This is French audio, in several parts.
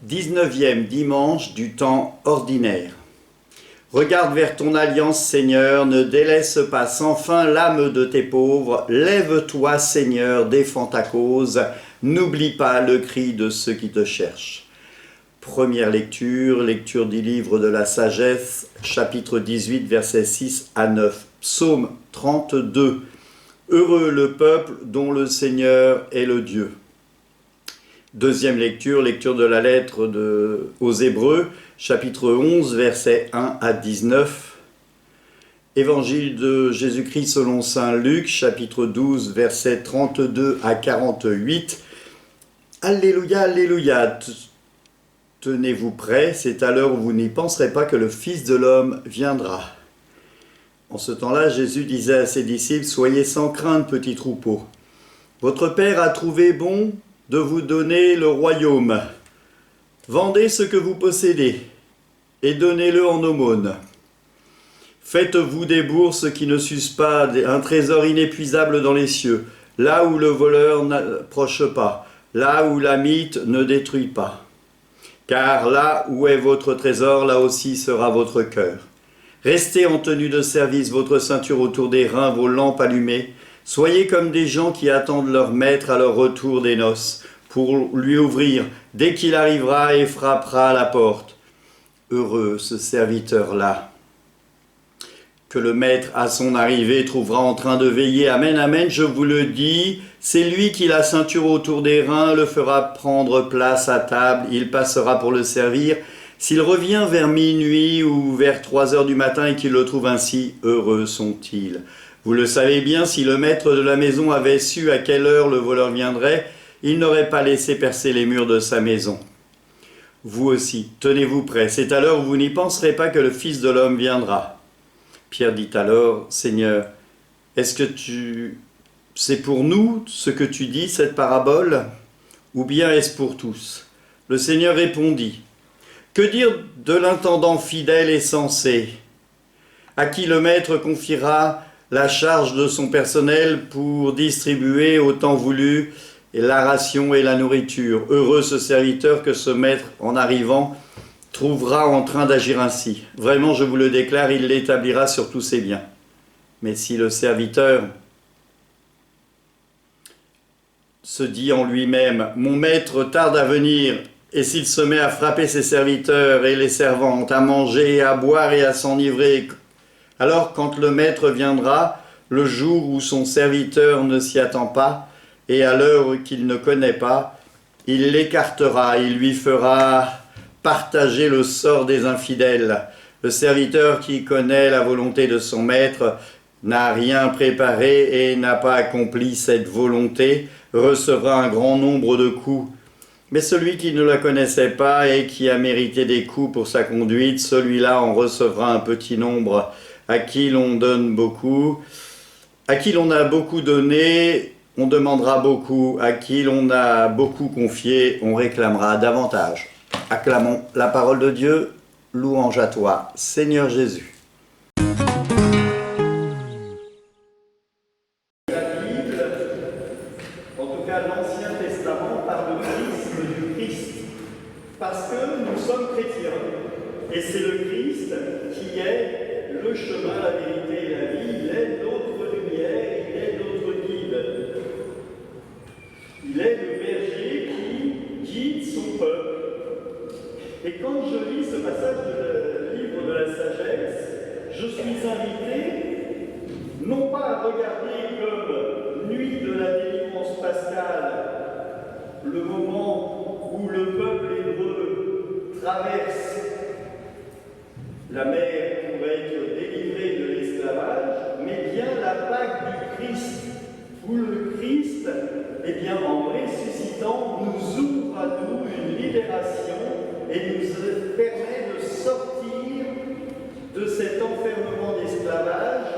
19e dimanche du temps ordinaire. Regarde vers ton alliance, Seigneur, ne délaisse pas sans fin l'âme de tes pauvres. Lève-toi, Seigneur, défends ta cause. N'oublie pas le cri de ceux qui te cherchent. Première lecture du livre de la sagesse, chapitre 18, versets 6 à 9. Psaume 32. Heureux le peuple dont le Seigneur est le Dieu. Deuxième lecture de la lettre aux Hébreux, chapitre 11, versets 1 à 19. Évangile de Jésus-Christ selon saint Luc, chapitre 12, versets 32 à 48. Alléluia, alléluia. Tenez-vous prêts, c'est à l'heure où vous n'y penserez pas que le Fils de l'homme viendra. En ce temps-là, Jésus disait à ses disciples, « Soyez sans crainte, petits troupeaux. Votre Père a trouvé bon de vous donner le royaume. Vendez ce que vous possédez et donnez-le en aumône. Faites-vous des bourses qui ne s'usent pas, un trésor inépuisable dans les cieux, là où le voleur n'approche pas, là où la mythe ne détruit pas. Car là où est votre trésor, là aussi sera votre cœur. Restez en tenue de service, votre ceinture autour des reins, vos lampes allumées. Soyez comme des gens qui attendent leur maître à leur retour des noces, pour lui ouvrir dès qu'il arrivera et frappera à la porte. Heureux ce serviteur-là, que le maître à son arrivée trouvera en train de veiller. Amen, amen, je vous le dis, c'est lui qui la ceinture autour des reins le fera prendre place à table, il passera pour le servir. S'il revient vers minuit ou vers 3 heures du matin et qu'il le trouve ainsi, heureux sont-ils. Vous le savez bien, si le maître de la maison avait su à quelle heure le voleur viendrait, il n'aurait pas laissé percer les murs de sa maison. Vous aussi, tenez-vous prêts, c'est à l'heure où vous n'y penserez pas que le Fils de l'homme viendra. Pierre dit alors, « Seigneur, est-ce que c'est pour nous ce que tu dis, cette parabole, ou bien est-ce pour tous ?» Le Seigneur répondit, « Que dire de l'intendant fidèle et sensé, à qui le maître confiera la charge de son personnel pour distribuer au temps voulu la ration et la nourriture. Heureux ce serviteur que ce maître, en arrivant, trouvera en train d'agir ainsi. Vraiment, je vous le déclare, il l'établira sur tous ses biens. Mais si le serviteur se dit en lui-même, mon maître tarde à venir, et s'il se met à frapper ses serviteurs et les servantes, à manger, à boire et à s'enivrer, alors quand le maître viendra, le jour où son serviteur ne s'y attend pas, et à l'heure qu'il ne connaît pas, il l'écartera, il lui fera partager le sort des infidèles. Le serviteur qui connaît la volonté de son maître n'a rien préparé et n'a pas accompli cette volonté, recevra un grand nombre de coups. Mais celui qui ne la connaissait pas et qui a mérité des coups pour sa conduite, celui-là en recevra un petit nombre. À qui l'on donne beaucoup, à qui l'on a beaucoup donné, on demandera beaucoup. À qui l'on a beaucoup confié, on réclamera davantage. Acclamons la parole de Dieu, louange à toi, Seigneur Jésus. La Bible, en tout cas l'Ancien Testament, parle de chrisme du Christ, parce que nous sommes chrétiens, et c'est le Christ qui est le chemin, la vérité et la vie. Il est notre lumière, il est notre guide. Il est le berger qui guide son peuple. Et quand je lis ce passage du livre de la sagesse, je suis invité non pas à regarder comme nuit de la délivrance pascale, le moment où le peuple hébreu traverse la mer pour être délivré de l'esclavage, mais bien la Pâque du Christ, où le Christ, en ressuscitant, nous ouvre à nous une libération et nous permet de sortir de cet enfermement d'esclavage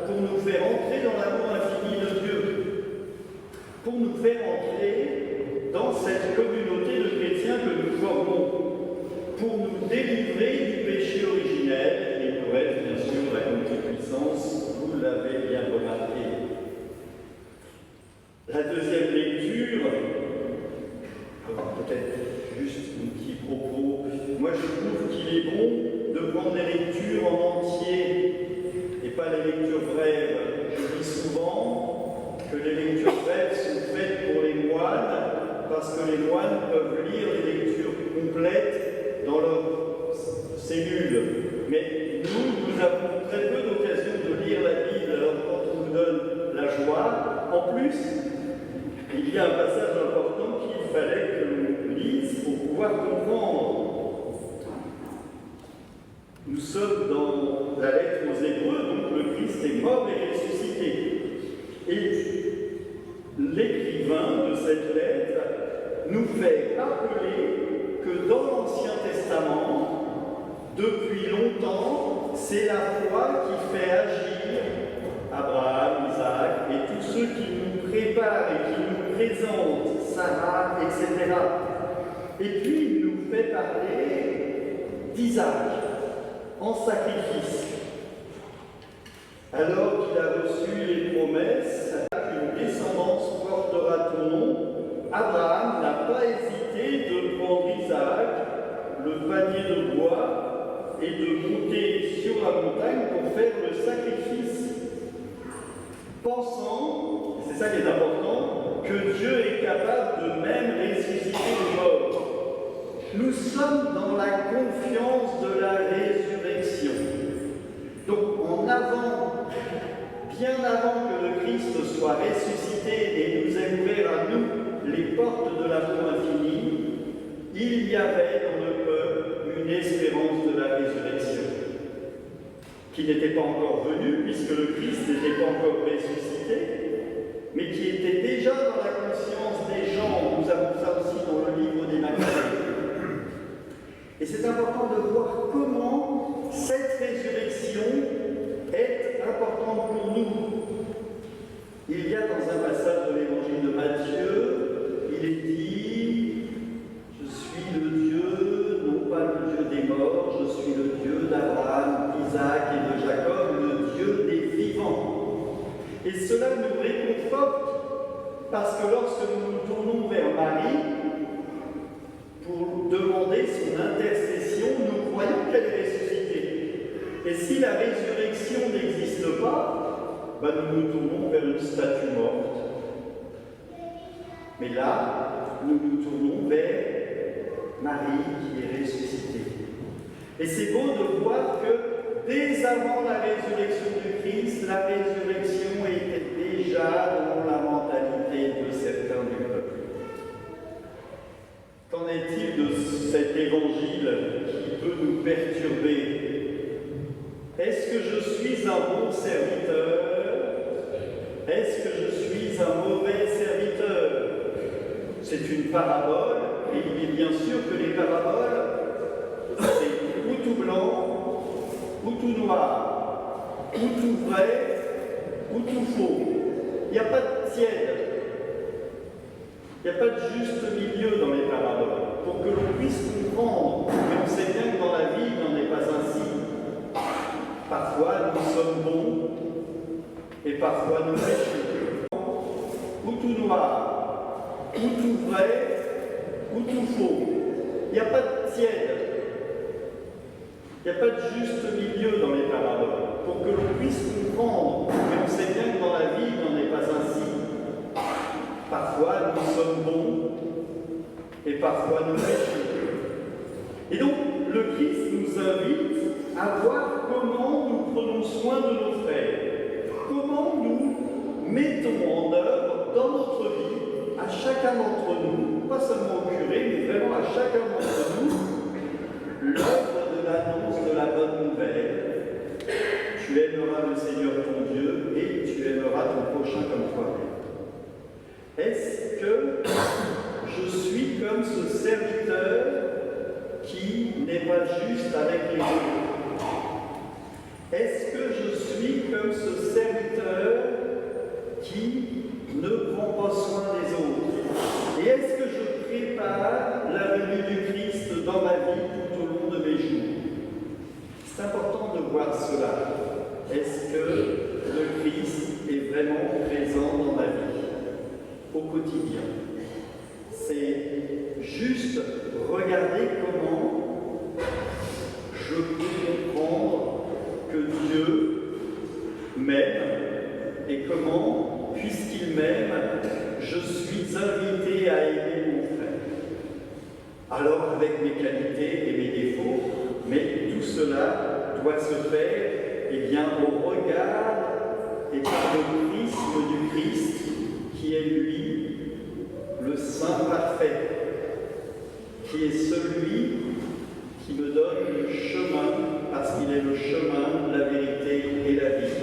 pour nous faire entrer dans l'amour infini de Dieu, pour nous faire entrer dans cette communauté de chrétiens que nous formons, pour nous délivrer du péché originel et pour être bien sûr la concupiscence, vous l'avez bien remarqué. La deuxième lecture, peut-être juste une quiproquo propos. Moi, je trouve qu'il est bon de prendre les lectures en entier et pas les lectures brèves. Je dis souvent que les lectures brèves sont faites pour les moines parce que les moines peuvent lire les lectures complètes dans leur cellule. Mais nous avons très peu d'occasion de lire la Bible, alors quand on nous donne la joie, en plus, il y a un passage important qu'il fallait que l'on lise pour pouvoir comprendre. Nous sommes dans la lettre aux Hébreux, donc le Christ est mort et ressuscité. Et l'écrivain de cette lettre nous fait rappeler que dans l'Ancien Testament, depuis longtemps, c'est la foi qui fait agir Abraham, Isaac et tous ceux qui nous préparent et qui nous présentent, Sarah, etc. Et puis il nous fait parler d'Isaac en sacrifice. Alors qu'il a reçu les promesses, qu'une descendance portera ton nom, Abraham n'a pas hésité de prendre Isaac, le panier de bois, et de monter sur la montagne pour faire le sacrifice, pensant, c'est ça qui est important, que Dieu est capable de même ressusciter les morts. Nous sommes dans la confiance de la résurrection. Donc en avant, bien avant que le Christ soit ressuscité et nous ait ouvert à nous les portes de l'amour infini, il y avait dans le peuple une espérance de la résurrection, qui n'était pas encore venue, puisque le Christ n'était pas encore ressuscité, mais qui était déjà dans la conscience des gens. Nous avons ça aussi dans le livre des Maccabées. Et c'est important de voir comment cette résurrection est importante pour nous. Il y a dans un passage de l'évangile de Matthieu, il est dit « Je suis le Dieu, non pas le Dieu des morts, je suis le Dieu d'Abraham, d'Isaac et de Jacob, le Dieu des vivants. » Et cela nous réconforte parce que lorsque nous nous tournons vers Marie pour demander son intercession, nous croyons qu'elle est ressuscitée. Et si la résurrection n'existe pas, nous nous tournons vers une statue morte. Mais là, nous nous tournons vers Marie qui est ressuscitée. Et c'est beau de voir que dès avant la résurrection du Christ, la résurrection était déjà dans la mentalité de certains du peuple. Qu'en est-il de cet évangile qui peut nous perturber? Est-ce que je suis un bon serviteur? Est-ce que je suis un mauvais serviteur? C'est une parabole, et il est bien sûr que les paraboles, c'est ou tout blanc, ou tout noir, ou tout vrai, ou tout faux. Il n'y a pas de tiède. Il n'y a pas de juste milieu dans les paraboles. Pour que l'on puisse comprendre, mais on sait bien que dans la vie, il n'en est pas ainsi. Parfois, nous sommes bons, et parfois nous péchons. Ou tout noir, ou tout vrai, ou tout faux. Il n'y a pas de tiède. Il n'y a pas de juste milieu dans les paraboles. Pour que l'on puisse comprendre, mais on sait bien que dans la vie, il n'en est pas ainsi. Parfois, nous sommes bons, et parfois nous péchons. Et donc, le Christ nous invite à voir comment nous prenons soin de nos frères, comment nous mettons en œuvre dans notre vie, à chacun d'entre nous, pas seulement au curé, mais vraiment à chacun d'entre nous, l'œuvre de l'annonce de la bonne nouvelle. Tu aimeras le Seigneur ton Dieu et tu aimeras ton prochain comme toi-même. Est-ce que je suis comme ce serviteur qui n'est pas juste avec les autres? Est-ce que je suis comme ce serviteur qui ne prend pas soin des autres? Et est-ce que je prépare la venue du Christ dans ma vie tout au long de mes jours? C'est important de voir cela. Est-ce que le Christ est vraiment présent dans ma vie au quotidien? C'est juste regarder comment Dieu m'aime et comment, puisqu'il m'aime, je suis invité à aimer mon frère. Alors avec mes qualités et mes défauts, mais tout cela doit se faire au regard et par le prisme du Christ, qui est lui, le Saint parfait, qui est celui qui me donne le chemin, parce qu'il est le chemin, la vérité et la vie.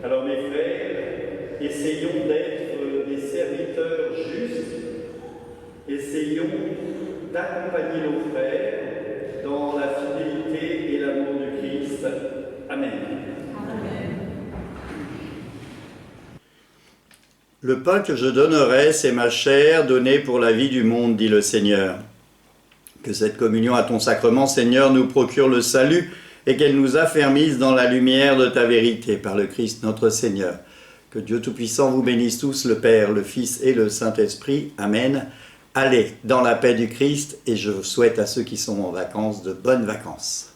Alors mes frères, essayons d'être des serviteurs justes, essayons d'accompagner nos frères dans la fidélité et l'amour du Christ. Amen. Amen. Le pain que je donnerai, c'est ma chair donnée pour la vie du monde, dit le Seigneur. Que cette communion à ton sacrement, Seigneur, nous procure le salut et qu'elle nous affermisse dans la lumière de ta vérité par le Christ notre Seigneur. Que Dieu Tout-Puissant vous bénisse tous, le Père, le Fils et le Saint-Esprit. Amen. Allez dans la paix du Christ et je souhaite à ceux qui sont en vacances de bonnes vacances.